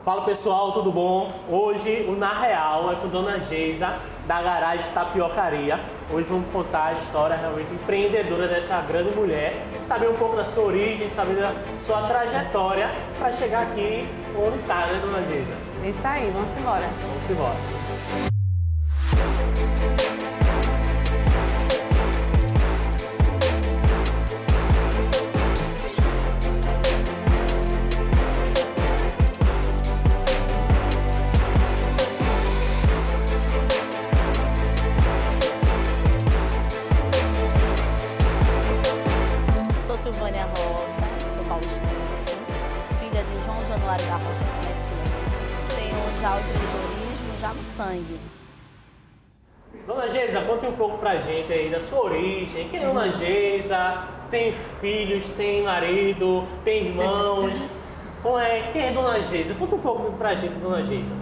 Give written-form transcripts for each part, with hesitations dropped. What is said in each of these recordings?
Fala pessoal, tudo bom? Hoje o Na Real é com Dona Geisa, da Garagem Tapiocaria. Hoje vamos contar a história realmente empreendedora dessa grande mulher, saber um pouco da sua origem, saber da sua trajetória para chegar aqui onde está, né, Dona Geisa? Isso aí, vamos embora. Vamos embora. Silvânia Rocha, sou paulistense, filha de João Januário da Rocha Crescente. Tenho já o empreendedorismo já no sangue. Dona Geisa, conte um pouco pra gente aí da sua origem. Quem é Dona Geisa? Tem filhos, tem marido, tem irmãos? Quem é Dona Geisa? Conta um pouco pra gente, Dona Geisa.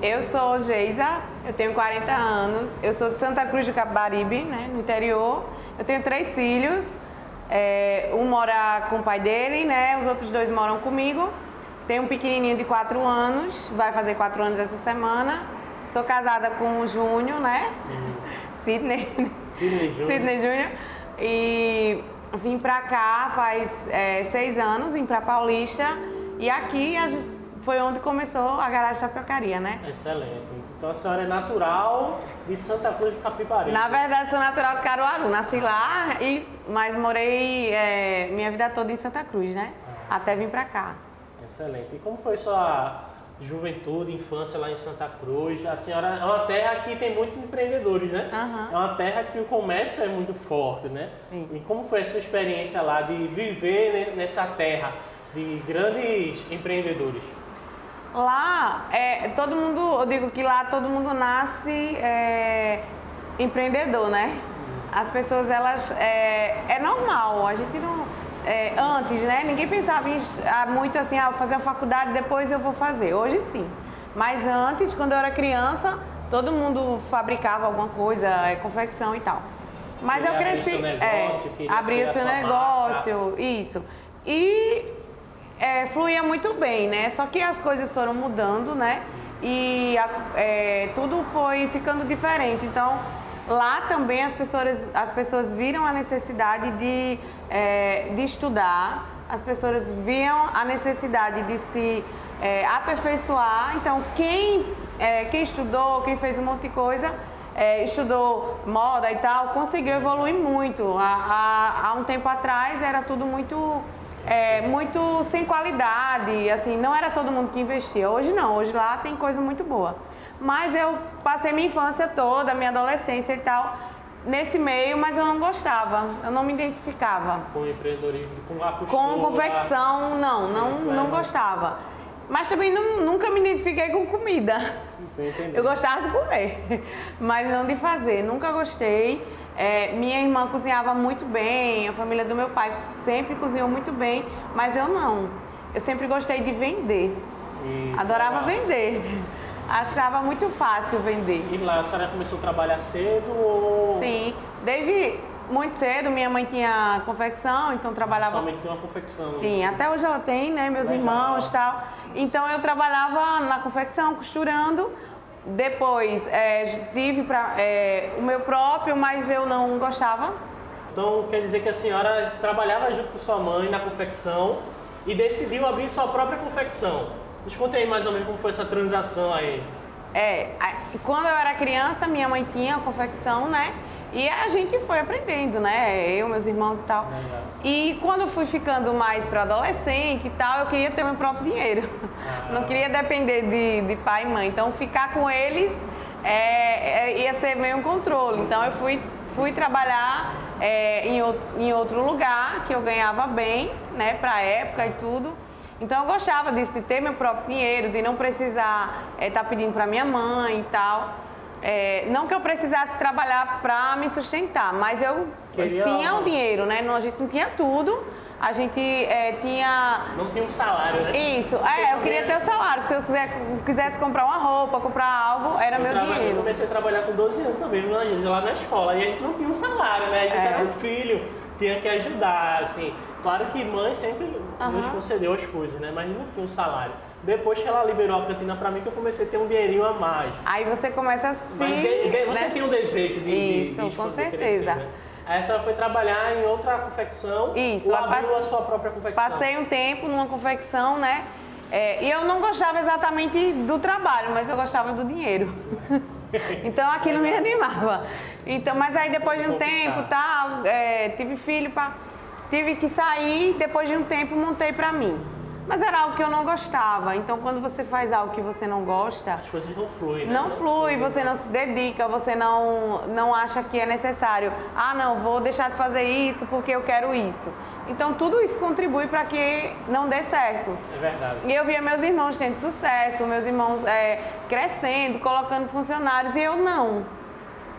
Eu sou Geisa, eu tenho 40 anos, eu sou de Santa Cruz do Capibaribe, né, no interior. Eu tenho 3 filhos. Um mora com o pai dele, né? Os outros 2 moram comigo. Tenho um pequenininho de 4 anos, vai fazer 4 anos essa semana. Sou casada com o Júnior, né? Sidney Júnior. E vim pra cá faz 6 anos, vim pra Paulista. E aqui foi onde começou a Garagem Tapiocaria, né? Excelente. Então a senhora é natural de Santa Cruz do Capibaribe. Na verdade, sou natural de Caruaru. Nasci lá, mas morei minha vida toda em Santa Cruz, né? Até vir pra cá. Excelente. E como foi sua juventude, infância lá em Santa Cruz? A senhora é uma terra que tem muitos empreendedores, né? Uhum. É uma terra que o comércio é muito forte, né? Sim. E como foi a sua experiência lá de viver nessa terra de grandes empreendedores? Lá, todo mundo, eu digo que lá todo mundo nasce empreendedor, né? As pessoas, elas, é normal, a gente não, antes, né? Ninguém pensava muito assim, fazer a faculdade, depois eu vou fazer, hoje sim. Mas antes, quando eu era criança, todo mundo fabricava alguma coisa, confecção e tal. Mas eu cresci, abria seu negócio, isso. E fluía muito bem, né? Só que as coisas foram mudando, né? E tudo foi ficando diferente. Então, lá também as pessoas viram a necessidade de estudar, as pessoas viam a necessidade de se aperfeiçoar. Então, quem estudou, quem fez um monte de coisa, estudou moda e tal, conseguiu evoluir muito. Há um tempo atrás era tudo muito sem qualidade, assim, não era todo mundo que investia. Hoje não, hoje lá tem coisa muito boa. Mas eu passei minha infância toda, minha adolescência e tal, nesse meio, mas eu não gostava, eu não me identificava. Com empreendedorismo, com a costura? Com confecção, não gostava. Mas também nunca me identifiquei com comida. Eu gostava de comer, mas não de fazer, nunca gostei. Minha irmã cozinhava muito bem, a família do meu pai sempre cozinhou muito bem, mas eu não. Eu sempre gostei de vender. Isso, adorava vender. Achava muito fácil vender. E lá a senhora começou a trabalhar cedo? Ou... Sim, desde muito cedo. Minha mãe tinha confecção, então trabalhava... Somente tem uma confecção? Tinha, até hoje ela tem, né? Meus irmãos e tal. Então eu trabalhava na confecção, costurando. Depois tive o meu próprio, mas eu não gostava. Então quer dizer que a senhora trabalhava junto com sua mãe na confecção e decidiu abrir sua própria confecção. Nos conta aí mais ou menos como foi essa transação aí. Quando eu era criança, minha mãe tinha a confecção, né? E a gente foi aprendendo, né? Eu, meus irmãos e tal. E quando eu fui ficando mais para adolescente e tal, eu queria ter meu próprio dinheiro. Não queria depender de pai e mãe. Então, ficar com eles ia ser meio um controle. Então, eu fui trabalhar em outro lugar, que eu ganhava bem, né? Pra época e tudo. Então, eu gostava disso, de ter meu próprio dinheiro, de não precisar estar pedindo para minha mãe e tal. Não que eu precisasse trabalhar para me sustentar, mas eu tinha o dinheiro, né? A gente não tinha tudo, a gente tinha... Não tinha um salário, né? Isso, eu queria ter o salário, se eu quisesse comprar uma roupa, comprar algo, era meu dinheiro. Eu comecei a trabalhar com 12 anos também, lá na escola, e a gente não tinha um salário, né? A gente era um filho, tinha que ajudar, assim. Claro que mãe sempre nos concedeu as coisas, né? Mas não tinha um salário. Depois que ela liberou a cantina pra mim, que eu comecei a ter um dinheirinho a mais. Aí você começa a se... Mas você né? tem um desejo de Isso, com poder certeza. crescer, né? Aí a senhora foi trabalhar em outra confecção Isso, ou eu abriu a sua própria confecção? Passei um tempo numa confecção, né? E eu não gostava exatamente do trabalho, mas eu gostava do dinheiro. Então aquilo me animava. Então, mas aí depois de um tempo, tal, tive filho, tive que sair, depois de um tempo montei pra mim. Mas era algo que eu não gostava. Então quando você faz algo que você não gosta, As coisas não fluem, né? não flui, você não se dedica, você não acha que é necessário. Ah, não, vou deixar de fazer isso porque eu quero isso. Então tudo isso contribui para que não dê certo. É verdade. E eu via meus irmãos tendo sucesso, meus irmãos crescendo, colocando funcionários, e eu não.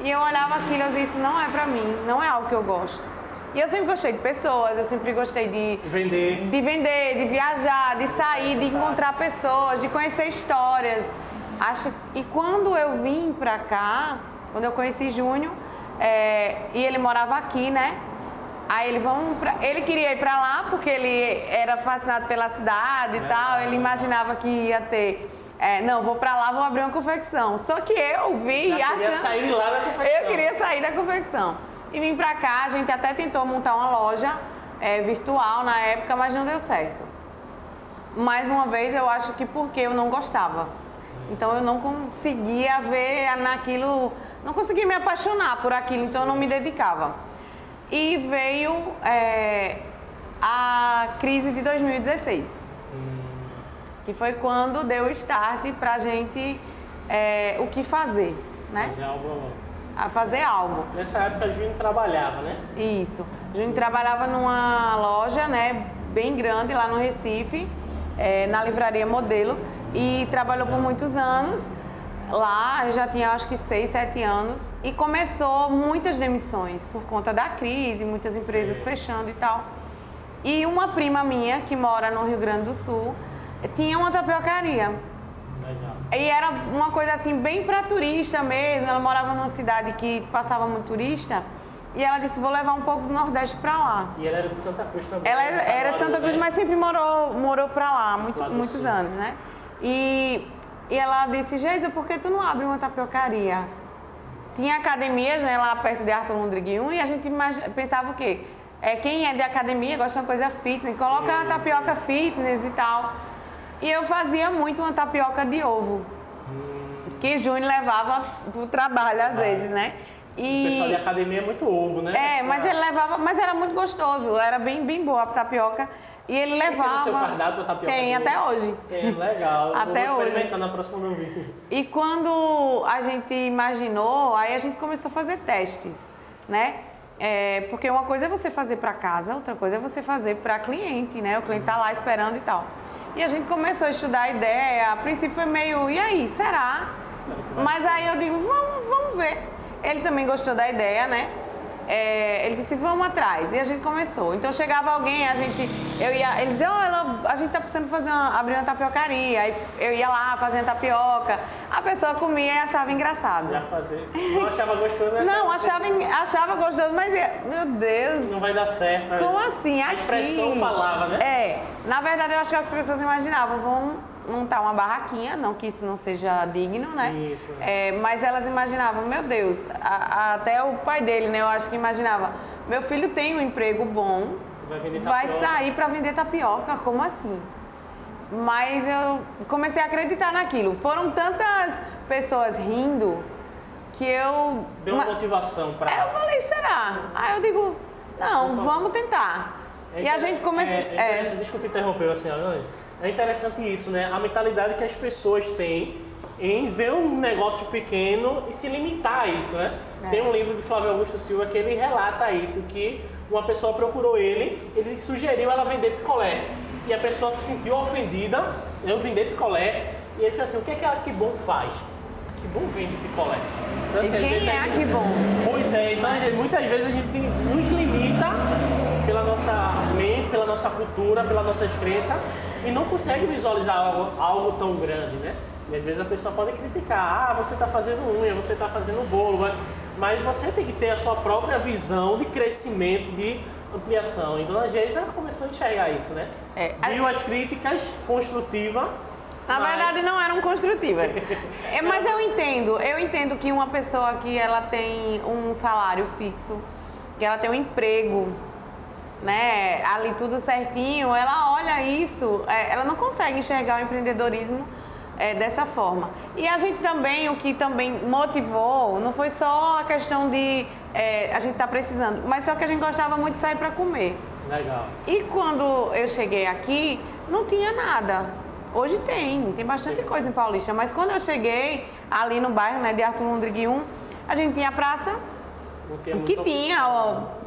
E eu olhava aquilo e eu dizia, isso não é pra mim, não é algo que eu gosto. E eu sempre gostei de pessoas, eu sempre gostei de Vender. de viajar, de sair, de encontrar pessoas, de conhecer histórias. E quando eu vim pra cá, quando eu conheci Júnior, e ele morava aqui, né? Aí ele queria ir pra lá porque ele era fascinado pela cidade e tal, ele imaginava que ia ter... não, vou pra lá, vou abrir uma confecção. Só que eu vi Já queria sair lá da confecção. Eu queria sair da confecção. E vim pra cá, a gente até tentou montar uma loja virtual na época, mas não deu certo. Mais uma vez, eu acho que porque eu não gostava. Então eu não conseguia ver naquilo, não conseguia me apaixonar por aquilo, então eu não me dedicava. E veio a crise de 2016. Que foi quando deu o start pra gente o que fazer, né? Fazer algo... A fazer algo. Nessa época, Júnior trabalhava, né? Isso. Júnior trabalhava numa loja, né, bem grande lá no Recife, na Livraria Modelo, e trabalhou por muitos anos. Lá já tinha acho que 6, 7 anos e começou muitas demissões por conta da crise, muitas empresas fechando e tal. E uma prima minha que mora no Rio Grande do Sul tinha uma tapiocaria. Legal. E era uma coisa assim, bem para turista mesmo. Ela morava numa cidade que passava muito turista. E ela disse, vou levar um pouco do Nordeste para lá. E ela era de Santa Cruz também. Ela era de Santa Cruz, mas sempre morou para lá, muitos sul. anos, né? E ela disse, Geisa, por que tu não abre uma tapiocaria? Tinha academias, né, lá perto de Arthur Lundgren 1, e a gente pensava o quê? Quem é de academia gosta de uma coisa fitness, coloca a tapioca fitness e tal. E eu fazia muito uma tapioca de ovo, que Júnior levava pro trabalho às vezes, né? O pessoal de academia é muito ovo, né? Mas ele levava, mas era muito gostoso, era bem boa a tapioca. E ele levava... Tem no seu cardápio a tapioca? Tem, até hoje. Tem, legal. Até vou hoje. experimentar na próxima não vi. E quando a gente imaginou, aí a gente começou a fazer testes, né? Porque uma coisa é você fazer para casa, outra coisa é você fazer para cliente, né? O cliente tá lá esperando e tal. E a gente começou a estudar a ideia, a princípio foi meio, e aí, será? Mas aí eu digo, vamos ver. Ele também gostou da ideia, né? Ele disse, vamos atrás. E a gente começou. Então chegava alguém, ele dizia, a gente tá precisando abrir uma tapiocaria. Aí eu ia lá fazendo tapioca. A pessoa comia e achava engraçado. Já fazer. Não achava gostoso, né? Não, achava gostoso, mas meu Deus. Não vai dar certo. Como assim? A expressão falava, né? Na verdade eu acho que as pessoas imaginavam, vamos montar uma barraquinha, não que isso não seja digno, né? Isso. Mas elas imaginavam, meu Deus, até o pai dele, né? Eu acho que imaginava, meu filho tem um emprego bom, vai sair para vender tapioca, como assim? Mas eu comecei a acreditar naquilo. Foram tantas pessoas rindo que eu... Deu uma motivação para... eu falei, será? Aí eu digo, não, vamos tentar. E a gente começou... Desculpa interromper a senhora, é interessante isso, né? A mentalidade que as pessoas têm em ver um negócio pequeno e se limitar a isso, né? Tem um livro de Flávio Augusto Silva que ele relata isso, que uma pessoa procurou ele sugeriu ela vender picolé. E a pessoa se sentiu ofendida, eu vender picolé, e ele falou assim, o que é que a Que Bom faz? A Que Bom vende picolé. Então, assim, e quem é a Que Bom? Pois então muitas vezes a gente nos limita pela nossa mente, pela nossa cultura, pela nossa crença, e não consegue visualizar algo tão grande, né? E às vezes a pessoa pode criticar, você está fazendo unha, você está fazendo bolo, mas você tem que ter a sua própria visão de crescimento, de ampliação. E Dona Geisa começou a enxergar isso, né? Viu as críticas construtivas Na verdade, não eram construtivas. Mas eu entendo que uma pessoa que ela tem um salário fixo, que ela tem um emprego, né, ali tudo certinho, ela olha isso, ela não consegue enxergar o empreendedorismo dessa forma. E a gente também, o que também motivou, não foi só a questão de a gente tá precisando, mas só que a gente gostava muito de sair para comer. Legal. E quando eu cheguei aqui, não tinha nada. Hoje tem bastante coisa em Paulista, mas quando eu cheguei ali no bairro, né, de Arthur Lundrig 1, a gente tinha a praça, que tinha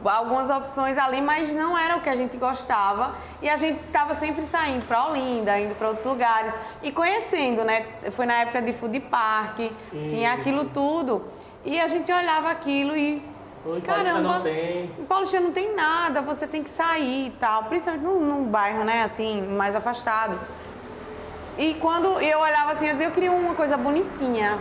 algumas opções ali, mas não era o que a gente gostava. E a gente estava sempre saindo para Olinda, indo para outros lugares e conhecendo, né? Foi na época de food park, tinha aquilo tudo. E a gente olhava aquilo e caramba, em Paulista não tem nada, você tem que sair e tal, principalmente num bairro, né, assim, mais afastado. E quando eu olhava assim, eu dizia, eu queria uma coisa bonitinha.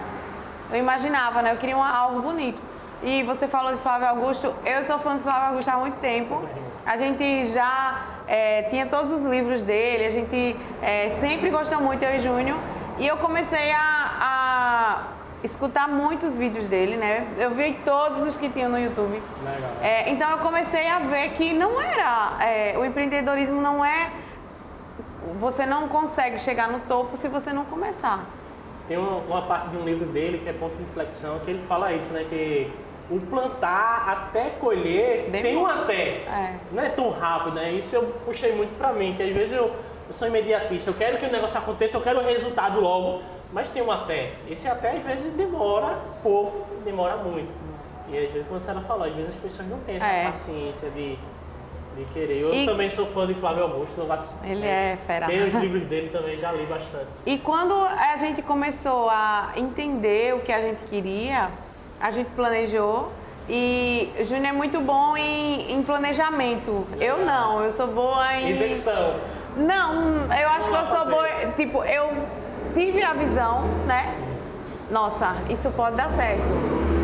Eu imaginava, né? Eu queria algo bonito. E você falou de Flávio Augusto, eu sou fã de Flávio Augusto há muito tempo. A gente já tinha todos os livros dele, a gente sempre gostou muito, eu e Júnior. E eu comecei a escutar muitos vídeos dele, né? Eu vi todos os que tinham no YouTube. Então eu comecei a ver que não era, o empreendedorismo não é... Você não consegue chegar no topo se você não começar. Tem uma parte de um livro dele que é Ponto de Inflexão, que ele fala isso, né? Que o plantar até colher tem um até. Não é tão rápido, né? Isso eu puxei muito pra mim, que às vezes eu sou imediatista, eu quero que o negócio aconteça, eu quero o resultado logo, mas tem um até. Esse até às vezes demora pouco, demora muito. E às vezes, quando a senhora falou, às vezes as pessoas não têm essa paciência de querer. Eu também sou fã de Flávio Augusto. Ele é fera. Tem os livros dele também, já li bastante. E quando a gente começou a entender o que a gente queria, a gente planejou. E o Júnior é muito bom em planejamento. Eu não, eu sou boa em... Execução. Não, eu acho que eu sou boa... Tipo, eu tive a visão, né? Nossa, isso pode dar certo.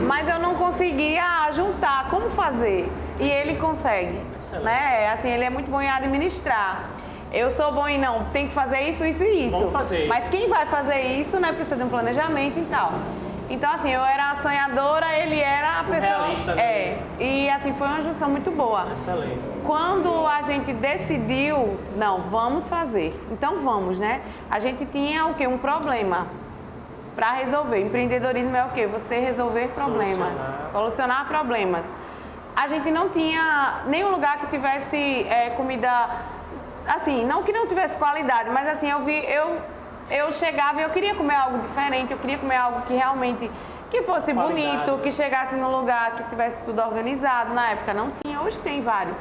Mas eu não conseguia juntar como fazer. E ele consegue, né? Assim, ele é muito bom em administrar. Eu sou bom em não, tem que fazer isso, isso e isso. Vamos fazer. Mas quem vai fazer isso, né, precisa de um planejamento e tal. Então, assim, eu era a sonhadora, ele era a pessoa... realista, né? E, assim, foi uma junção muito boa. Excelente. Quando a gente decidiu, não, vamos fazer. Então, vamos, né? A gente tinha, o quê? Um problema para resolver. Empreendedorismo é o quê? Você resolver problemas. Solucionar problemas. A gente não tinha nenhum lugar que tivesse comida, assim, não que não tivesse qualidade, mas assim, eu chegava e eu queria comer algo diferente, eu queria comer algo que realmente, que fosse bonito, que chegasse num lugar que tivesse tudo organizado. Na época não tinha, hoje tem vários.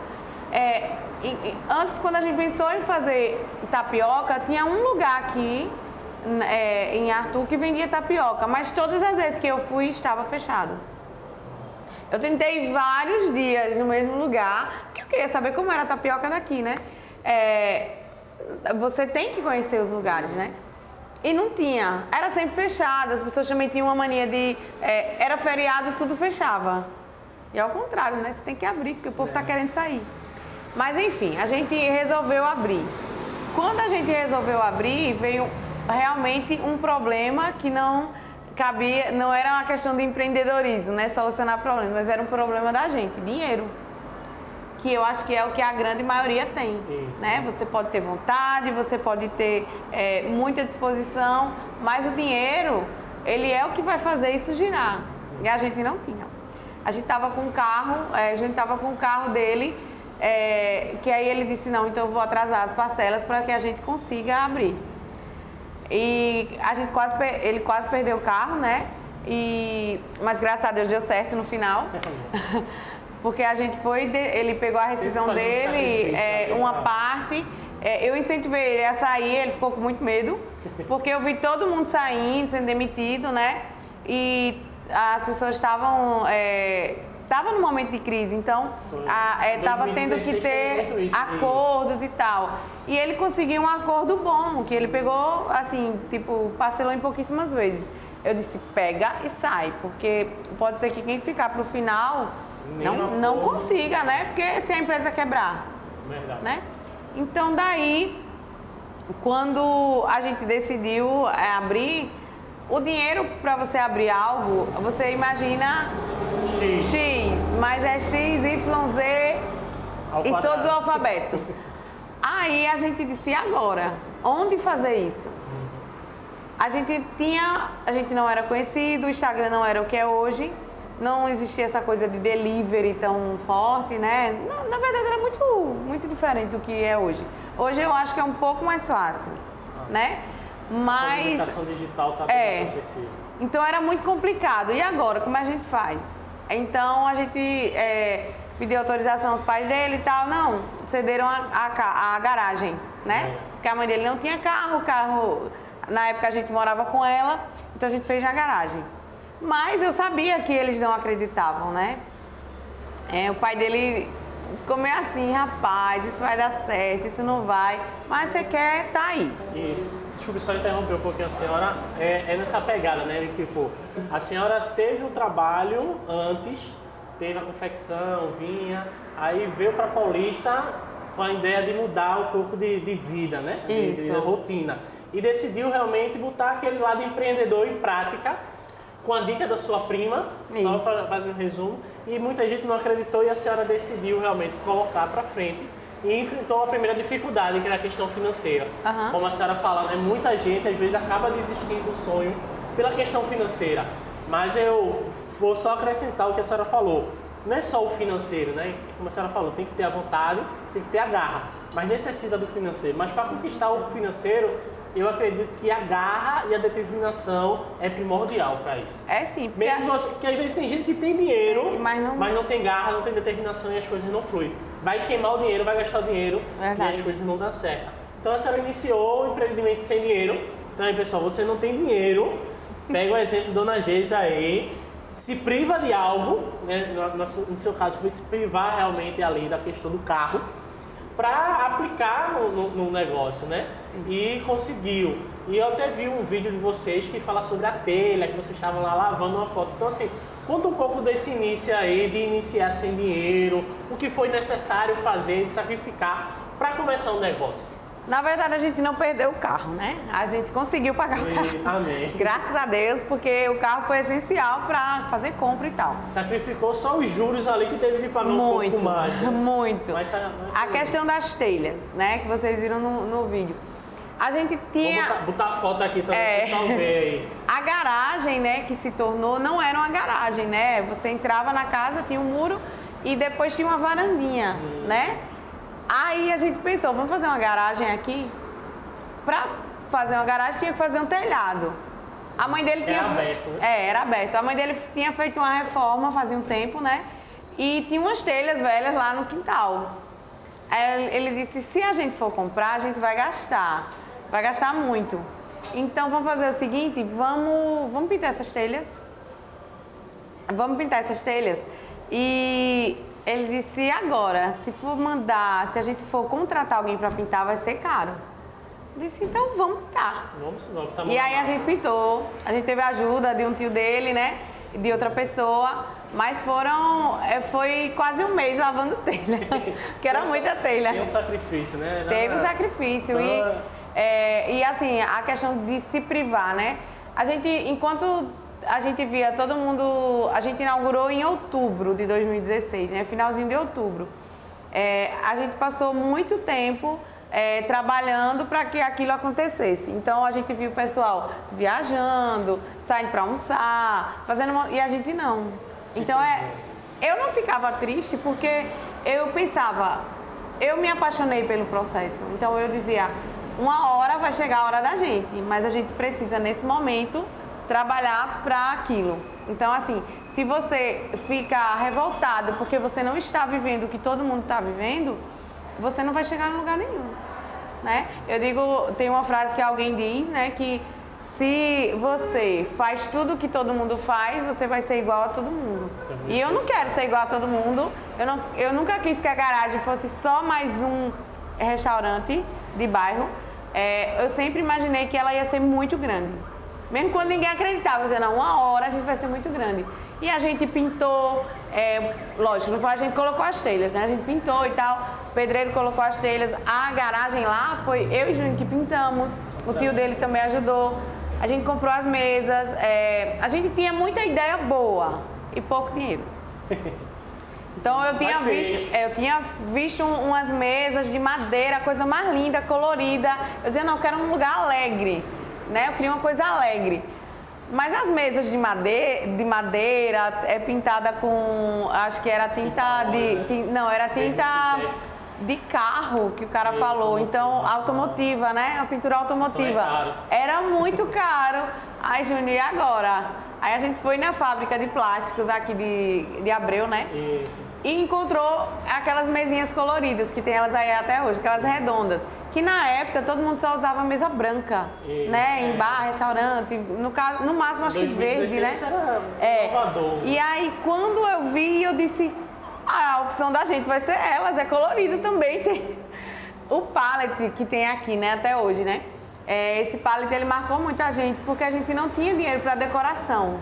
Antes, quando a gente pensou em fazer tapioca, tinha um lugar aqui, em Arthur, que vendia tapioca, mas todas as vezes que eu fui, estava fechado. Eu tentei vários dias no mesmo lugar, porque eu queria saber como era a tapioca daqui, né? Você tem que conhecer os lugares, né? E não tinha. Era sempre fechado, as pessoas também tinham uma mania de... era feriado, tudo fechava. E ao contrário, né? Você tem que abrir, porque o povo tá querendo sair. Mas enfim, a gente resolveu abrir. Quando a gente resolveu abrir, veio realmente um problema que não... cabia, não era uma questão de empreendedorismo, né? Solucionar problemas, mas era um problema da gente, dinheiro. Que eu acho que é o que a grande maioria tem. Isso. Né? Você pode ter vontade, você pode ter muita disposição, mas o dinheiro, ele é o que vai fazer isso girar. E a gente não tinha. A gente estava com o carro, a gente estava com o carro dele, que aí ele disse, não, então eu vou atrasar as parcelas para que a gente consiga abrir. E a gente ele quase perdeu o carro, né? Mas graças a Deus deu certo no final. Porque a gente ele pegou a rescisão dele, uma parte. Eu incentivei ele a sair, ele ficou com muito medo. Porque eu vi todo mundo saindo, sendo demitido, né? E as pessoas estavam num momento de crise, então estava tendo que ter acordos e tal. E ele conseguiu um acordo bom, que ele pegou, assim, tipo, parcelou em pouquíssimas vezes. Eu disse, pega e sai, porque pode ser que quem ficar pro final não consiga, né? Porque se a empresa quebrar, verdade, né? Então daí quando a gente decidiu abrir, o dinheiro para você abrir algo, você imagina X, mas é X, Y, Z e todo o alfabeto. Aí a gente disse, e agora? Onde fazer isso? A gente não era conhecido, o Instagram não era o que é hoje, não existia essa coisa de delivery tão forte, né? Na verdade era muito diferente do que é hoje. Hoje eu acho que é um pouco mais fácil, né? Mas a comunicação digital está bem acessível. Então era muito complicado. E agora, como a gente faz? Então a gente pediu autorização aos pais dele e tal, não, cederam a garagem, né? Porque a mãe dele não tinha carro, na época a gente morava com ela, então a gente fez na garagem. Mas eu sabia que eles não acreditavam, né? O pai dele ficou meio assim, rapaz, isso vai dar certo, isso não vai, mas você quer, tá aí. Isso. Desculpe só interromper um pouquinho a senhora, é nessa pegada, né? Tipo, a senhora teve um trabalho antes, teve a confecção, vinha, aí veio para Paulista com a ideia de mudar um pouco de vida, né? De rotina. E decidiu realmente botar aquele lado empreendedor em prática, com a dica da sua prima, só para fazer um resumo, e muita gente não acreditou e a senhora decidiu realmente colocar para frente e enfrentou a primeira dificuldade, que era a questão financeira. Como a senhora fala, né, muita gente às vezes acaba desistindo do sonho pela questão financeira, mas eu vou só acrescentar o que a senhora falou. Não é só o financeiro, né? Como a senhora falou, tem que ter a vontade, tem que ter a garra, mas necessita do financeiro. Mas para conquistar o financeiro, eu acredito que a garra e a determinação é primordial para isso. É sim. Porque às vezes tem gente que tem dinheiro, mas não tem garra, não tem determinação e as coisas não fluem. Vai queimar o dinheiro, vai gastar o dinheiro e as coisas não dão certo. Então a senhora iniciou o empreendimento sem dinheiro. Então aí, pessoal, você não tem dinheiro, pega o exemplo de Dona Geisa aí, se priva de algo, né? No seu caso foi se privar realmente ali da questão do carro, para aplicar no negócio, né? E conseguiu. E eu até vi um vídeo de vocês que fala sobre a telha, que vocês estavam lá lavando uma foto. Então assim, conta um pouco desse início aí, de iniciar sem dinheiro, o que foi necessário fazer, de sacrificar para começar um negócio. Na verdade, a gente não perdeu o carro, né? A gente conseguiu pagar o carro. Amém. Graças a Deus, porque o carro foi essencial para fazer compra e tal. Sacrificou só os juros ali que teve que pagar um pouco mais. Né? Muito. Mas a questão das telhas, né? Que vocês viram no vídeo. A gente tinha... Vou botar a foto aqui também para o pessoal ver aí. A garagem, né, que se tornou, não era uma garagem, né? Você entrava na casa, tinha um muro e depois tinha uma varandinha, né? Aí a gente pensou, vamos fazer uma garagem aqui? Para fazer uma garagem tinha que fazer um telhado. A mãe dele tinha... Era aberto, né? Era aberto. A mãe dele tinha feito uma reforma fazia um tempo, né? E tinha umas telhas velhas lá no quintal. Aí ele disse, se a gente for comprar, a gente vai gastar muito. Então vamos fazer o seguinte, vamos pintar essas telhas. Vamos pintar essas telhas. E ele disse, e agora, se a gente for contratar alguém para pintar, vai ser caro. Eu disse, então vamos pintar. E aí a gente pintou, a gente teve a ajuda de um tio dele, né? De outra pessoa, mas foi quase um mês lavando telha, porque era muita telha. Tem um sacrifício, né? Teve um sacrifício. Então... E assim, a questão de se privar, né? A gente, enquanto a gente via todo mundo... A gente inaugurou em outubro de 2016, né? Finalzinho de outubro. A gente passou muito tempo trabalhando para que aquilo acontecesse. Então, a gente viu o pessoal viajando, saindo para almoçar, e a gente não. Então, eu não ficava triste porque eu pensava... Eu me apaixonei pelo processo. Então, eu dizia... Uma hora vai chegar a hora da gente, mas a gente precisa, nesse momento, trabalhar para aquilo. Então, assim, se você fica revoltado porque você não está vivendo o que todo mundo está vivendo, você não vai chegar em lugar nenhum, né? Eu digo, tem uma frase que alguém diz, né, que se você faz tudo o que todo mundo faz, você vai ser igual a todo mundo. E eu não quero ser igual a todo mundo. Eu nunca quis que a garagem fosse só mais um restaurante de bairro. Eu sempre imaginei que ela ia ser muito grande. Mesmo quando ninguém acreditava, dizendo, não, uma hora a gente vai ser muito grande. E a gente pintou, lógico, não foi a gente que colocou as telhas, né? A gente pintou e tal, o pedreiro colocou as telhas, a garagem lá foi eu e Júnior que pintamos, o tio dele também ajudou. A gente comprou as mesas, a gente tinha muita ideia boa e pouco dinheiro. Então eu tinha visto umas mesas de madeira, coisa mais linda, colorida. Eu dizia, não, eu quero um lugar alegre, né? Eu queria uma coisa alegre. Mas as mesas de madeira pintada com, acho que era tinta era tinta de carro que o cara falou. Então, automotiva, né? A pintura automotiva. Era muito caro. Aí, Júnior, e agora? Aí a gente foi na fábrica de plásticos aqui de Abreu, né? Isso. E encontrou aquelas mesinhas coloridas, que tem elas aí até hoje, aquelas redondas. Que na época todo mundo só usava mesa branca, né? Em bar, restaurante, no máximo acho que verde, né? Era inovador. E aí quando eu vi, eu disse, a opção da gente vai ser elas, é colorido também. Tem o pallet que tem aqui, né? Até hoje, né? Esse pallet ele marcou muito a gente, porque a gente não tinha dinheiro para decoração.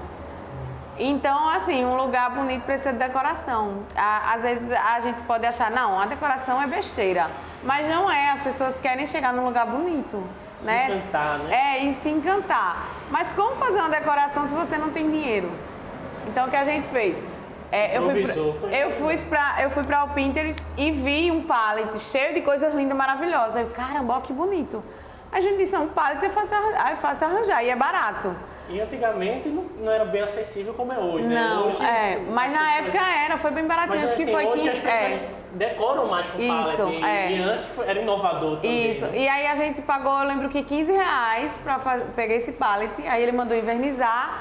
Então, assim, um lugar bonito precisa de decoração. Às vezes a gente pode achar, não, a decoração é besteira. Mas não é, as pessoas querem chegar num lugar bonito, né? Se encantar, né? E se encantar. Mas como fazer uma decoração se você não tem dinheiro? Então, o que a gente fez? Eu fui para o Pinterest e vi um pallet cheio de coisas lindas, maravilhosas. Eu, caramba, ó, que bonito. A gente disse, um pallet é fácil arranjar e é barato. E antigamente não era bem acessível como é hoje, né? Não, hoje, mas na época foi bem baratinho. Mas, acho que assim, foi hoje as pessoas decoram mais com pallet. E antes era inovador também. Isso, né? e aí a gente pagou, eu lembro que R$15 para pegar esse pallet. Aí ele mandou invernizar,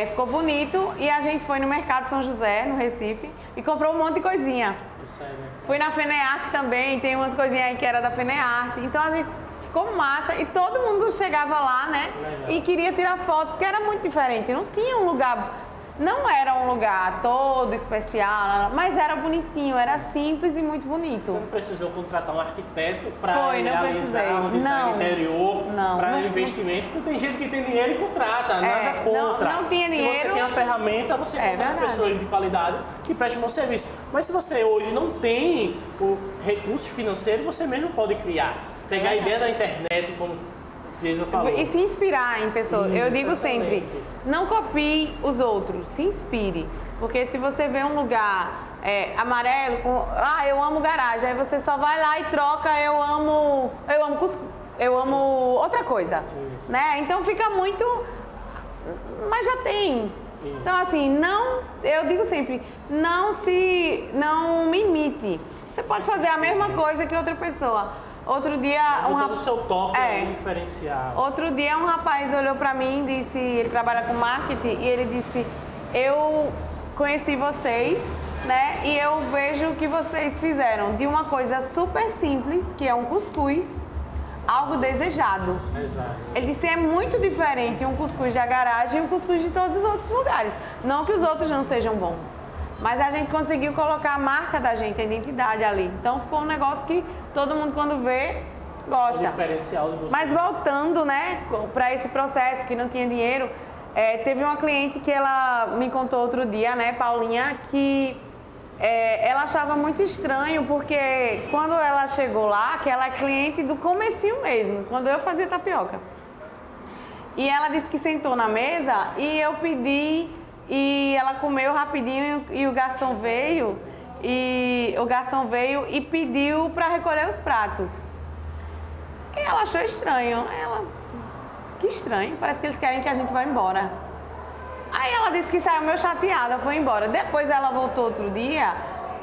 ficou bonito. E a gente foi no Mercado São José, no Recife, e comprou um monte de coisinha. Isso aí, né? Fui na Fenearte também, tem umas coisinhas aí que era da Fenearte. Então a gente ficou massa e todo mundo chegava lá, né? Legal. E queria tirar foto, porque era muito diferente. Não tinha um lugar, não era um lugar todo especial, mas era bonitinho, era simples e muito bonito. Você não precisou contratar um arquiteto para realizar um design não, interior, para investimento. Porque tem gente que tem dinheiro e contrata, nada contra. Não tinha dinheiro. Se você tem a ferramenta, você contrata pessoas de qualidade que prestem um bom serviço. Mas se você hoje não tem o recurso financeiro, você mesmo pode criar. Pegar a ideia da internet, como Geisa falou. E se inspirar em pessoas. Isso, eu digo excelente. sempre, não copie os outros, se inspire. Porque se você vê um lugar amarelo, eu amo garagem, aí você só vai lá e troca, eu amo outra coisa. Isso. Né? Então fica muito... Mas já tem. Isso. Então assim, eu digo sempre, não me imite. Você pode fazer a mesma coisa que outra pessoa. Outro dia o seu toque diferenciado. Outro dia um rapaz olhou pra mim e disse, ele trabalha com marketing, e ele disse, eu conheci vocês, né? E eu vejo o que vocês fizeram de uma coisa super simples, que é um cuscuz, algo desejado. Exato. Ele disse, é muito diferente um cuscuz da garagem e um cuscuz de todos os outros lugares. Não que os outros não sejam bons. Mas a gente conseguiu colocar a marca da gente, a identidade ali. Então ficou um negócio que todo mundo quando vê, gosta. O diferencial de você. Mas voltando, né, para esse processo que não tinha dinheiro, teve uma cliente que ela me contou outro dia, né, Paulinha, que ela achava muito estranho, porque quando ela chegou lá, que ela é cliente do comecinho mesmo, quando eu fazia tapioca. E ela disse que sentou na mesa e eu pedi... E ela comeu rapidinho e o garçom veio e pediu para recolher os pratos. E ela achou estranho. Que estranho, parece que eles querem que a gente vá embora. Aí ela disse que saiu meio chateada, foi embora. Depois ela voltou outro dia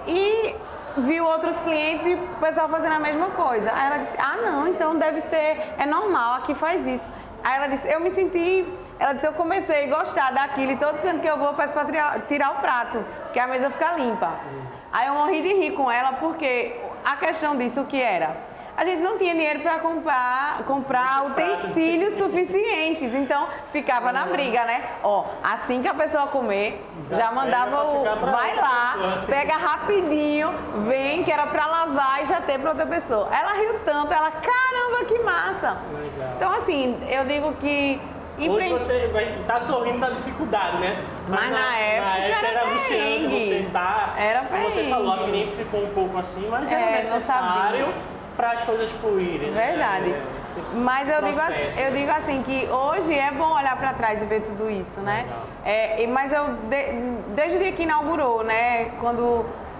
e viu outros clientes e o pessoal fazendo a mesma coisa. Aí ela disse, não, então deve ser, é normal, aqui faz isso. Aí ela disse, ela disse, eu comecei a gostar daquilo e todo canto que eu vou eu peço para tirar o prato, porque a mesa fica limpa. Aí eu morri de rir com ela, porque a questão disso o que era? A gente não tinha dinheiro para comprar utensílios suficientes, então ficava na briga, né? Assim que a pessoa comer, já mandava vai lá, pega rapidinho, vem, que era para lavar e já ter para outra pessoa. Ela riu tanto, caramba, que massa! Legal. Então assim, eu digo que Hoje você vai estar sorrindo da dificuldade, né? Mas na época era angustiante você estar. Era como você falou, a cliente ficou um pouco assim, mas era necessário para as coisas fluírem. Verdade. Né? Mas eu digo assim que hoje é bom olhar para trás e ver tudo isso, né? Mas desde o dia que inaugurou, né?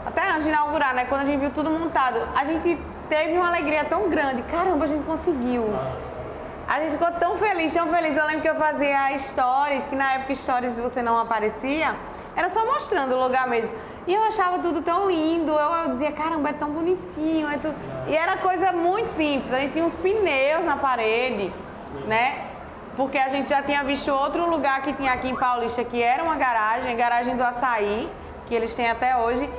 Até antes de inaugurar, né? Quando a gente viu tudo montado, a gente teve uma alegria tão grande. Caramba, a gente conseguiu. Nossa. A gente ficou tão feliz, tão feliz. Eu lembro que eu fazia stories, que na época stories você não aparecia, era só mostrando o lugar mesmo. E eu achava tudo tão lindo, eu dizia, caramba, é tão bonitinho. E era coisa muito simples, a gente tinha uns pneus na parede, né? Porque a gente já tinha visto outro lugar que tinha aqui em Paulista, que era uma garagem do Açaí, que eles têm até hoje.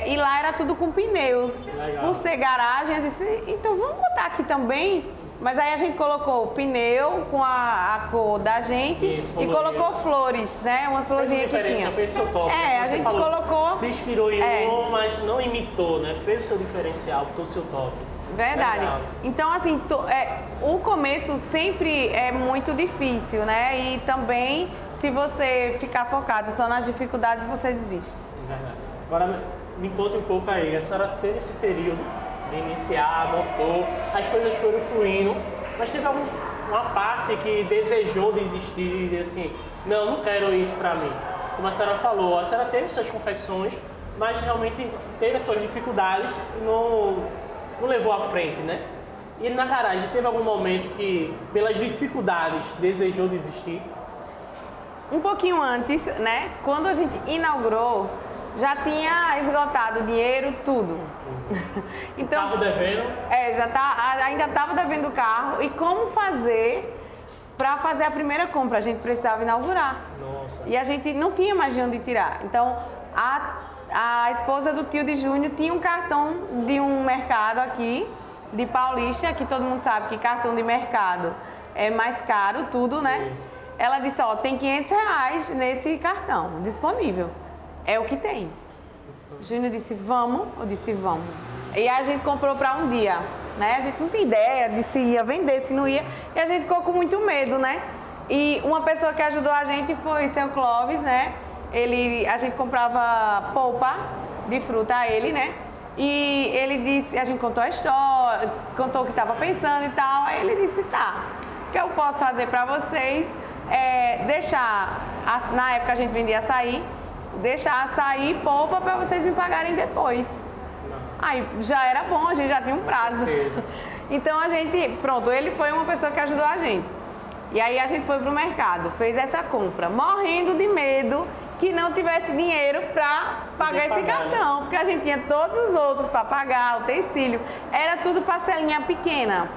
E lá era tudo com pneus. Por ser garagem, eu disse, então vamos botar aqui também. Mas aí a gente colocou pneu com a cor da gente e colocou flores, né? Umas florzinhas que tinha. Fez seu toque. A gente colocou... Se inspirou em um, mas não imitou, né? Fez o seu diferencial, botou o seu toque. Verdade. Legal. Então, assim, o começo sempre é muito difícil, né? E também, se você ficar focado só nas dificuldades, você desiste. Verdade. Agora, me conta um pouco aí. A senhora teve esse período de iniciar, montou, as coisas foram fluindo, mas teve uma parte que desejou desistir e assim, não quero isso pra mim. Como a senhora falou, a senhora teve suas confecções, mas realmente teve as suas dificuldades e não levou à frente, né? E na garagem, teve algum momento que, pelas dificuldades, desejou desistir? Um pouquinho antes, né? Quando a gente inaugurou, já tinha esgotado o dinheiro, tudo. Então, Estava devendo? Ainda estava devendo o carro. E como fazer para fazer a primeira compra? A gente precisava inaugurar. Nossa. E a gente não tinha mais de onde tirar. Então, a esposa do tio de Júnior tinha um cartão de um mercado aqui, de Paulista, que todo mundo sabe que cartão de mercado é mais caro, tudo, né? Isso. Ela disse, ó, tem R$500 nesse cartão disponível. É o que tem. Júnior disse, vamos. Eu disse, vamos. E a gente comprou para um dia, né? A gente não tinha ideia de se ia vender, se não ia. E a gente ficou com muito medo, né? E uma pessoa que ajudou a gente foi o seu Clóvis, né? A gente comprava polpa de fruta a ele, né? E ele disse, a gente contou a história, contou o que estava pensando e tal. Aí ele disse, tá, o que eu posso fazer para vocês é deixar, na época a gente vendia açaí, deixar açaí e polpa para vocês me pagarem depois. Aí já era bom, a gente já tinha um prazo. Então a gente, pronto, ele foi uma pessoa que ajudou a gente. E aí a gente foi pro mercado, fez essa compra, morrendo de medo que não tivesse dinheiro para pagar esse cartão, porque a gente tinha todos os outros para pagar, utensílio, era tudo parcelinha pequena.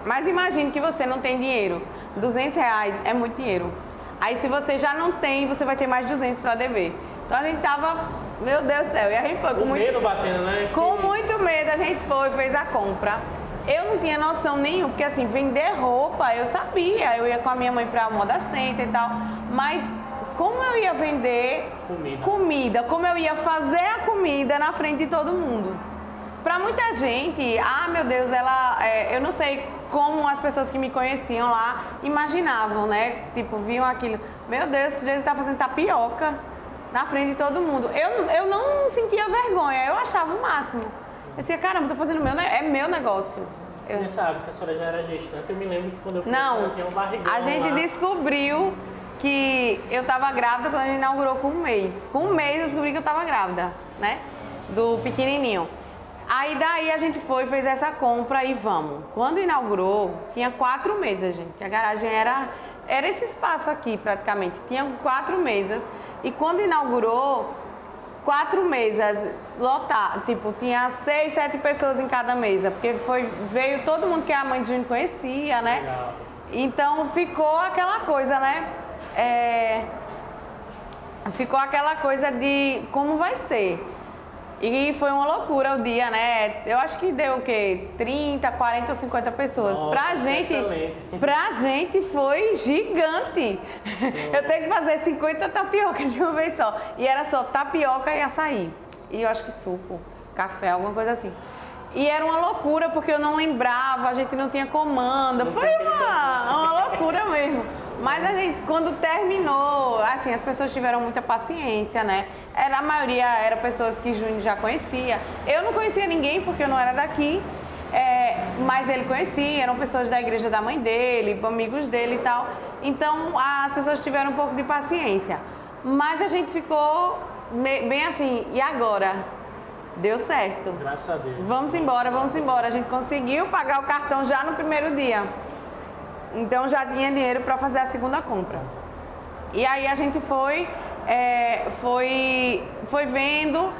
Mas imagine que você não tem dinheiro, R$200 é muito dinheiro. Aí se você já não tem, você vai ter mais 200 para dever. Então a gente tava, meu Deus do céu, e a gente foi com muito medo batendo, né? Com muito medo a gente foi, fez a compra. Eu não tinha noção nenhuma, porque assim, vender roupa eu sabia, eu ia com a minha mãe para Moda Center e tal, mas como eu ia vender comida, como eu ia fazer a comida na frente de todo mundo? Para muita gente, meu Deus, eu não sei como as pessoas que me conheciam lá imaginavam, né? Tipo, viam aquilo, meu Deus, esse Jesus está fazendo tapioca na frente de todo mundo. Eu não sentia vergonha, eu achava o máximo. Eu dizia, caramba, tô fazendo meu negócio. Nessa época a senhora já era gestante, eu me lembro que quando eu fui não, tinha um barrigão a gente lá. Descobriu que eu estava grávida quando a gente inaugurou com um mês. Com um mês eu descobri que eu estava grávida, né? Do pequenininho. Aí daí a gente fez essa compra e vamos. Quando inaugurou, tinha 4 mesas, gente. A garagem era esse espaço aqui praticamente. Tinha 4 mesas. E quando inaugurou, 4 mesas lotadas. Tipo, tinha 6, 7 pessoas em cada mesa. Porque veio todo mundo que a mãe de Júnior conhecia, né? Legal. Então ficou aquela coisa, né? Ficou aquela coisa de como vai ser. E foi uma loucura o dia, né? Eu acho que deu o quê? 30, 40 ou 50 pessoas. Nossa, pra gente foi gigante. Eu tenho que fazer 50 tapiocas de uma vez só. E era só tapioca e açaí. E eu acho que suco, café, alguma coisa assim. E era uma loucura porque eu não lembrava, a gente não tinha comanda. Foi uma loucura mesmo. Mas a gente, quando terminou, assim, as pessoas tiveram muita paciência, né? A maioria era pessoas que Júnior já conhecia. Eu não conhecia ninguém porque eu não era daqui, mas ele conhecia, eram pessoas da igreja da mãe dele, amigos dele e tal. Então as pessoas tiveram um pouco de paciência. Mas a gente ficou bem assim, e agora? Deu certo. Graças a Deus. Vamos embora, vamos embora. A gente conseguiu pagar o cartão já no primeiro dia. Então já tinha dinheiro para fazer a segunda compra. E aí a gente foi vendo.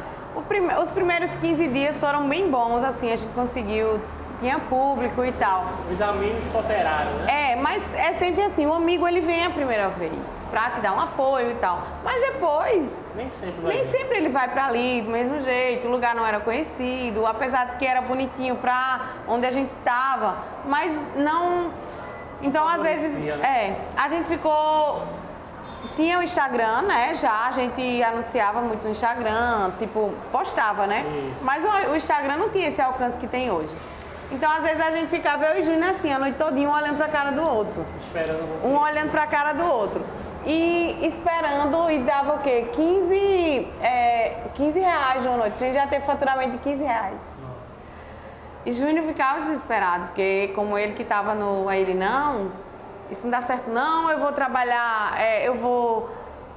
Os primeiros 15 dias foram bem bons, assim, a gente conseguiu, tinha público e tal. Os amigos cooperaram, né? Mas é sempre assim, o amigo ele vem a primeira vez pra te dar um apoio e tal. Mas depois, Nem sempre ele vai pra ali do mesmo jeito, o lugar não era conhecido, apesar de que era bonitinho pra onde a gente tava, mas não. Então às vezes, né? a gente ficou. Tinha o Instagram, né? Já a gente anunciava muito no Instagram, tipo, postava, né? Isso. Mas o Instagram não tinha esse alcance que tem hoje. Então, às vezes, a gente ficava, eu e Júnior, assim, a noite todinha, um olhando pra cara do outro. Esperando Um olhando pra cara do outro. E esperando, e dava o quê? 15 reais uma noite. A gente já teve faturamento de 15 reais. E Júnior ficava desesperado, porque como ele que tava no... Aí ele, não, isso não dá certo não, eu vou trabalhar,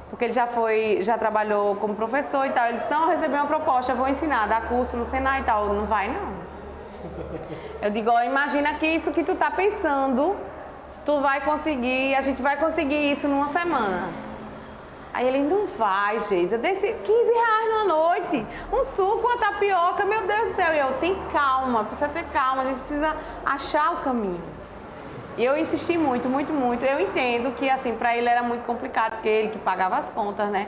porque ele já trabalhou como professor e tal. Ele disse, não, eu recebi uma proposta, eu vou ensinar, dar curso no Senai e tal. Não vai não. Eu digo, ó, imagina que isso que tu tá pensando, tu vai conseguir, a gente vai conseguir isso numa semana. Aí ele, não vai, Geisa, desse 15 reais numa noite, um suco, uma tapioca, meu Deus do céu. E eu, tem calma, precisa ter calma, a gente precisa achar o caminho. E eu insisti muito, muito, muito. Eu entendo que, assim, pra ele era muito complicado, porque ele que pagava as contas, né?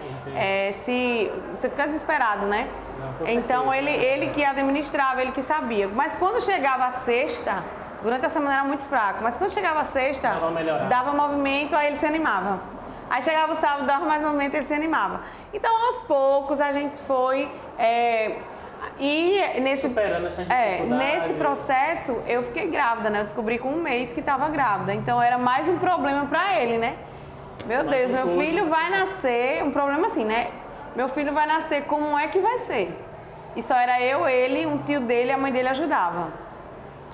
Se você fica desesperado, né? Não, então, certeza, ele que administrava, ele que sabia. Mas quando chegava a sexta, durante a semana era muito fraco, mas quando chegava a sexta, dava movimento, aí ele se animava. Aí chegava o sábado, dava mais movimento, ele se animava. Então, aos poucos, a gente foi... superando essa dificuldade. Nesse processo, eu fiquei grávida, né? Eu descobri com um mês que estava grávida. Então, era mais um problema para ele, né? Meu Deus, meu filho vai nascer... Um problema assim, né? Meu filho vai nascer, como é que vai ser? E só era eu, ele, um tio dele, a mãe dele ajudava.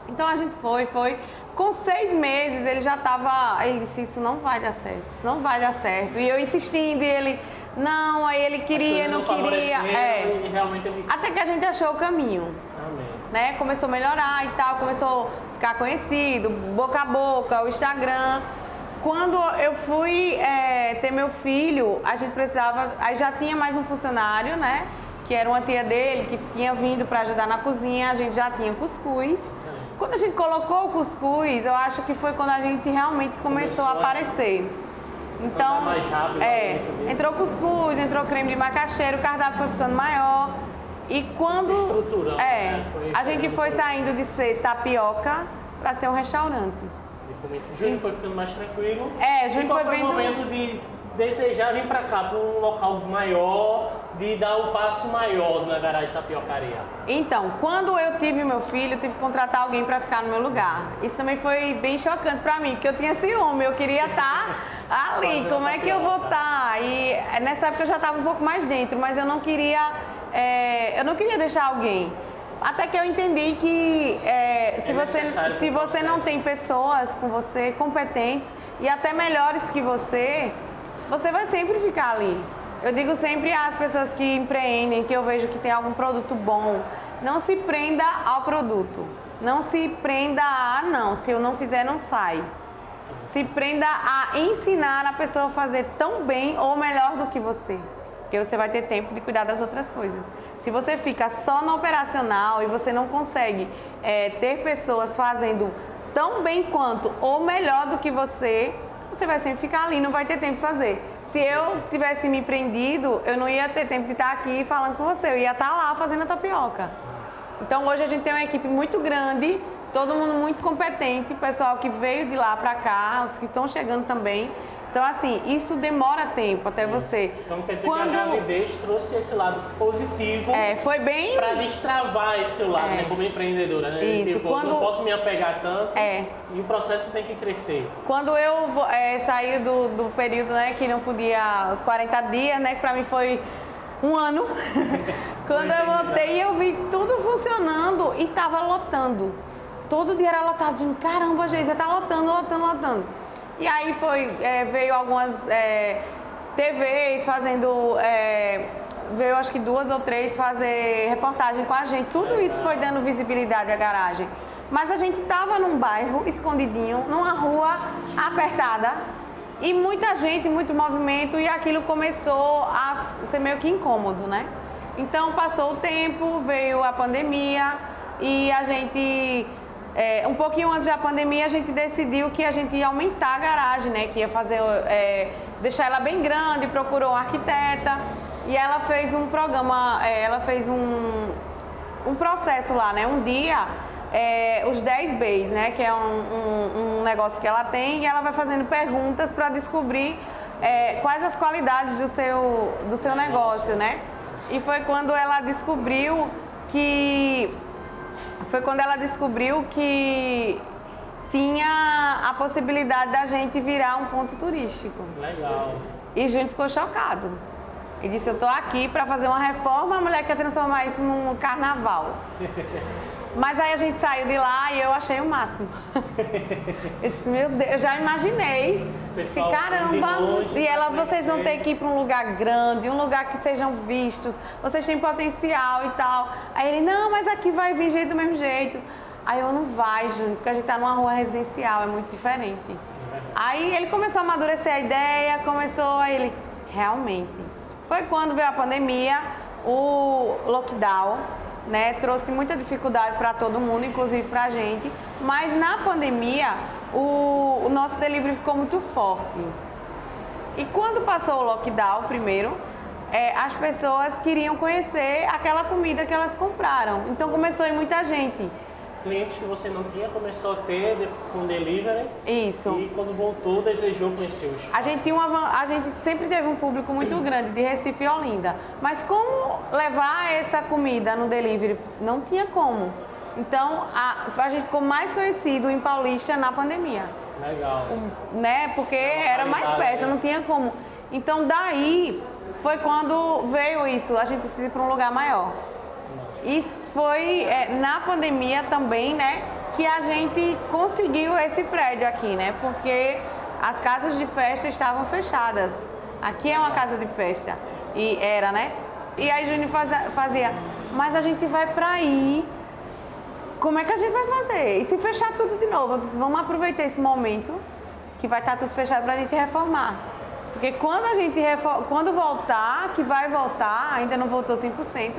Então, a gente foi. Com 6 meses, ele já estava... Ele disse, isso não vai dar certo, isso não vai dar certo. E eu insistindo, e ele... Não, aí ele queria, não queria. E realmente ele... Até que a gente achou o caminho. Amém. Né? Começou a melhorar e tal, começou a ficar conhecido, boca a boca, o Instagram. Quando eu fui ter meu filho, a gente precisava... Aí já tinha mais um funcionário, né? Que era uma tia dele, que tinha vindo para ajudar na cozinha, a gente já tinha cuscuz. Quando a gente colocou o cuscuz, eu acho que foi quando a gente realmente começou a aparecer. Então, entrou cuscuz, entrou creme de macaxeira, o cardápio foi ficando maior. E quando a gente foi saindo de ser tapioca para ser um restaurante. Júnior foi ficando mais tranquilo. Júnior foi vendo... o momento de desejar vir para cá, para um local maior, de dar um passo maior na garagem tapiocaria? Então, quando eu tive meu filho, eu tive que contratar alguém para ficar no meu lugar. Isso também foi bem chocante para mim, porque eu tinha ciúme, eu queria estar ali, como é que eu vou estar? E nessa época eu já estava um pouco mais dentro, mas eu não queria deixar alguém. Até que eu entendi que se você não tem pessoas com você competentes e até melhores que você vai sempre ficar ali. Eu digo sempre às pessoas que empreendem, que eu vejo que tem algum produto bom, não se prenda ao produto. Não se prenda a, não, se eu não fizer, não sai. Se prenda a ensinar a pessoa a fazer tão bem ou melhor do que você. Porque você vai ter tempo de cuidar das outras coisas. Se você fica só no operacional e você não consegue ter pessoas fazendo tão bem quanto ou melhor do que você vai sempre ficar ali, não vai ter tempo de fazer. Se eu tivesse me prendido, eu não ia ter tempo de estar aqui falando com você, eu ia estar lá fazendo a tapioca. Então hoje a gente tem uma equipe muito grande, todo mundo muito competente, o pessoal que veio de lá para cá, os que estão chegando também, Então, assim, isso demora tempo até você. Então quer dizer que a gravidez trouxe esse lado positivo foi bem... para destravar esse seu lado, né? Como empreendedora, né? Isso. Tipo, eu não posso me apegar tanto e o processo tem que crescer. Quando eu saí do período, né, que não podia, os 40 dias, né, que pra mim foi um ano. Quando eu voltei, eu vi tudo funcionando e tava lotando. Todo dia era lotadinho. Caramba, Geisa, tá lotando, lotando, lotando. E aí veio algumas TVs fazendo, veio acho que 2 ou 3 fazer reportagem com a gente. Tudo isso foi dando visibilidade à garagem. Mas a gente tava num bairro escondidinho, numa rua apertada e muita gente, muito movimento e aquilo começou a ser meio que incômodo, né? Então passou o tempo, veio a pandemia e a gente... um pouquinho antes da pandemia, a gente decidiu que a gente ia aumentar a garagem, né? Que ia fazer, deixar ela bem grande, procurou uma arquiteta e ela fez um programa, ela fez um processo lá, né? Um dia, os 10 Bs, né? Que é um negócio que ela tem e ela vai fazendo perguntas para descobrir quais as qualidades do seu negócio, né? E foi quando ela descobriu que... tinha a possibilidade da gente virar um ponto turístico. Legal. E a gente ficou chocado. E disse, eu tô aqui para fazer uma reforma, a mulher quer transformar isso num carnaval. Mas aí a gente saiu de lá e eu achei o máximo. Eu disse, meu Deus, eu já imaginei. Pessoal, que caramba, longe, e vocês vão ter que ir para um lugar grande, um lugar que sejam vistos, vocês têm potencial e tal. Aí ele, não, mas aqui vai vir gente do mesmo jeito. Aí eu, não vai, Júnior, porque a gente tá numa rua residencial, é muito diferente. Aí ele começou a amadurecer a ideia, aí ele, realmente. Foi quando veio a pandemia, o lockdown, né, trouxe muita dificuldade para todo mundo, inclusive para a gente, mas na pandemia o nosso delivery ficou muito forte. E quando passou o lockdown primeiro, as pessoas queriam conhecer aquela comida que elas compraram, então começou a ir muita gente. Clientes que você não tinha, começou a ter com delivery. Isso. E quando voltou, desejou conhecer os. A gente sempre teve um público muito grande de Recife e Olinda. Mas como levar essa comida no delivery? Não tinha como. Então, a gente ficou mais conhecido em Paulista na pandemia. Legal. Né? Porque era mais perto, não tinha como. Então, daí foi quando veio isso. A gente precisa ir para um lugar maior. E foi na pandemia também, né, que a gente conseguiu esse prédio aqui, né, porque as casas de festa estavam fechadas. Aqui é uma casa de festa, e era, né? E aí Júnior fazia, mas a gente vai pra aí, como é que a gente vai fazer? E se fechar tudo de novo? Eu disse, vamos aproveitar esse momento, que vai estar tudo fechado pra gente reformar. Porque quando voltar, que vai voltar, ainda não voltou 100%,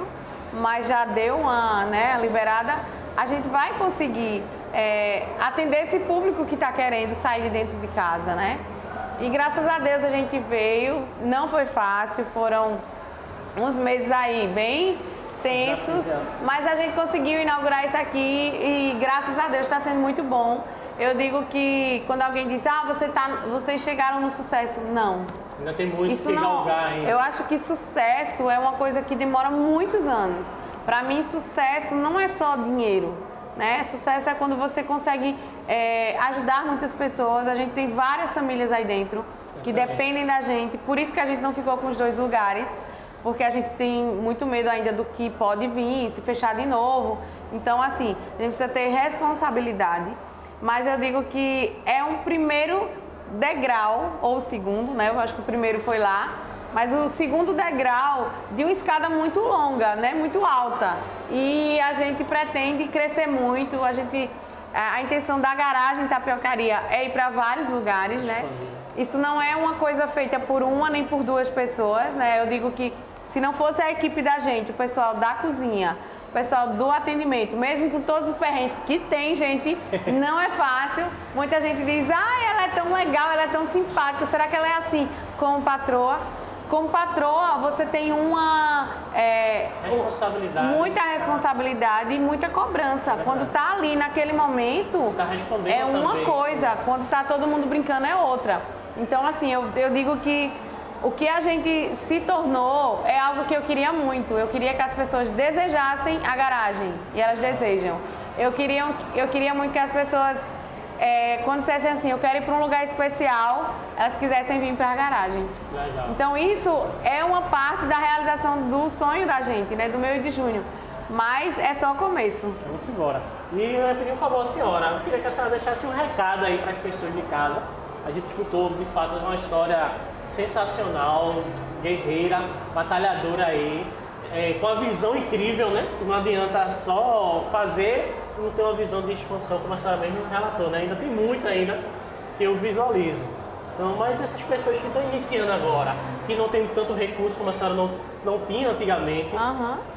mas já deu uma liberada, a gente vai conseguir atender esse público que está querendo sair de dentro de casa, né? E graças a Deus a gente veio, não foi fácil, foram uns meses aí bem tensos, mas a gente conseguiu inaugurar isso aqui e graças a Deus está sendo muito bom. Eu digo que quando alguém diz, vocês chegaram no sucesso, não. Ainda tem muito isso que não, galgar ainda. Eu acho que sucesso é uma coisa que demora muitos anos. Para mim, sucesso não é só dinheiro, né? Sucesso é quando você consegue ajudar muitas pessoas. A gente tem várias famílias aí dentro que dependem da gente. Por isso que a gente não ficou com os 2 lugares, porque a gente tem muito medo ainda do que pode vir, se fechar de novo. Então, assim, a gente precisa ter responsabilidade. Mas eu digo que é um primeiro degrau, ou o segundo, né? Eu acho que o primeiro foi lá, mas o segundo degrau de uma escada muito longa, né? Muito alta. E a gente pretende crescer muito, a intenção da garagem Tapiocaria é ir para vários lugares, né? Isso não é uma coisa feita por uma nem por 2 pessoas, né? Eu digo que se não fosse a equipe da gente, o pessoal da cozinha, o pessoal do atendimento, mesmo com todos os perrengues que tem, gente, não é fácil. Muita gente diz, ela é tão legal, ela é tão simpática, será que ela é assim como patroa? Como patroa, você tem responsabilidade. Muita responsabilidade e muita cobrança. Quando tá ali naquele momento, você tá respondendo é uma também. coisa, quando tá todo mundo brincando é outra. Então, assim, eu digo que o que a gente se tornou é algo que eu queria muito. Eu queria que as pessoas desejassem a garagem, e elas desejam. Eu queria muito que as pessoas, quando dissessem assim, eu quero ir para um lugar especial, elas quisessem vir para a garagem. Legal. Então, isso é uma parte da realização do sonho da gente, né, do meu e de Júnior. Mas é só o começo. Vamos embora. E eu ia pedir um favor à senhora. Eu queria que a senhora deixasse um recado aí para as pessoas de casa. A gente escutou, de fato, uma história sensacional, guerreira, batalhadora aí, com uma visão incrível, né? Não adianta só fazer e não ter uma visão de expansão, como a senhora mesmo relatou, né? Ainda tem muito ainda que eu visualizo. Então, mas essas pessoas que estão iniciando agora, que não tem tanto recurso como a senhora não tinha antigamente,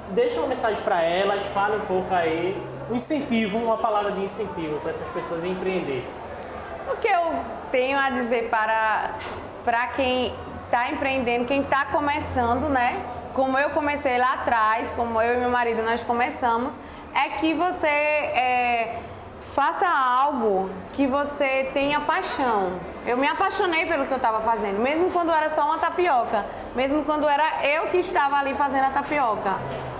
deixa uma mensagem para elas, fale um pouco aí, um incentivo, uma palavra de incentivo para essas pessoas empreender. O que eu tenho a dizer para quem está empreendendo, quem está começando, né? Como eu comecei lá atrás, como eu e meu marido nós começamos, é que você faça algo que você tenha paixão. Eu me apaixonei pelo que eu estava fazendo, mesmo quando era só uma tapioca, mesmo quando era eu que estava ali fazendo a tapioca.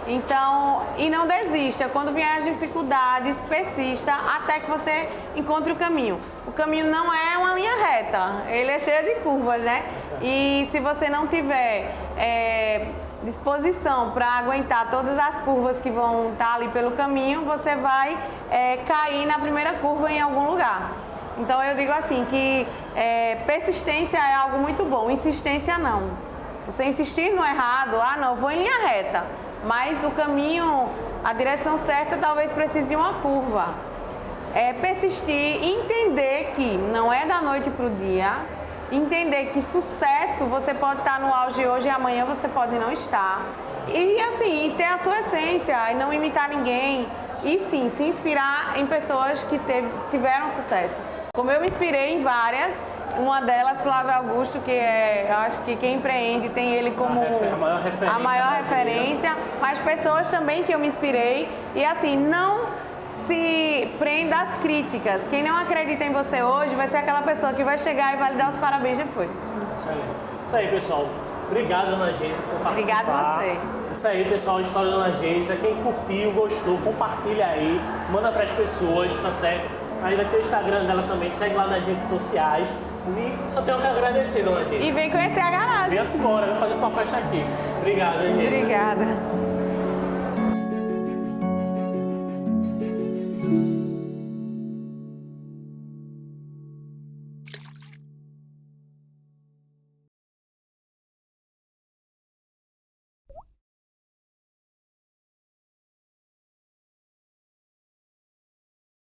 Então, e não desista, quando vier as dificuldades, persista até que você encontre o caminho. O caminho não é uma linha reta, ele é cheio de curvas, né? E se você não tiver disposição para aguentar todas as curvas que vão estar ali pelo caminho, você vai cair na primeira curva em algum lugar. Então eu digo assim que persistência é algo muito bom, insistência não. Você insistir no errado, não, vou em linha reta, mas o caminho, a direção certa talvez precise de uma curva. Persistir, entender que não é da noite para o dia, entender que sucesso você pode estar no auge hoje e amanhã você pode não estar. E assim, ter a sua essência e não imitar ninguém. E sim, se inspirar em pessoas que tiveram sucesso. Como eu me inspirei em várias, uma delas, Flávio Augusto, que eu acho que quem empreende tem ele como a maior referência, mas pessoas também que eu me inspirei. E assim, não se prenda às críticas. Quem não acredita em você hoje vai ser aquela pessoa que vai chegar e vai lhe dar os parabéns depois. Excelente. Isso aí, pessoal. Obrigado, Dona Geisa, por participar. Obrigada a você. Isso aí, pessoal, a história da Dona Geisa. Quem curtiu, gostou, compartilha aí, manda para as pessoas, tá certo? Aí vai ter o Instagram dela também, segue lá nas redes sociais. E só tenho que agradecer, Dona Geisa. E vem conhecer a garagem. Venha-se embora, vou fazer sua festa aqui. Obrigado, Geisa. Obrigada.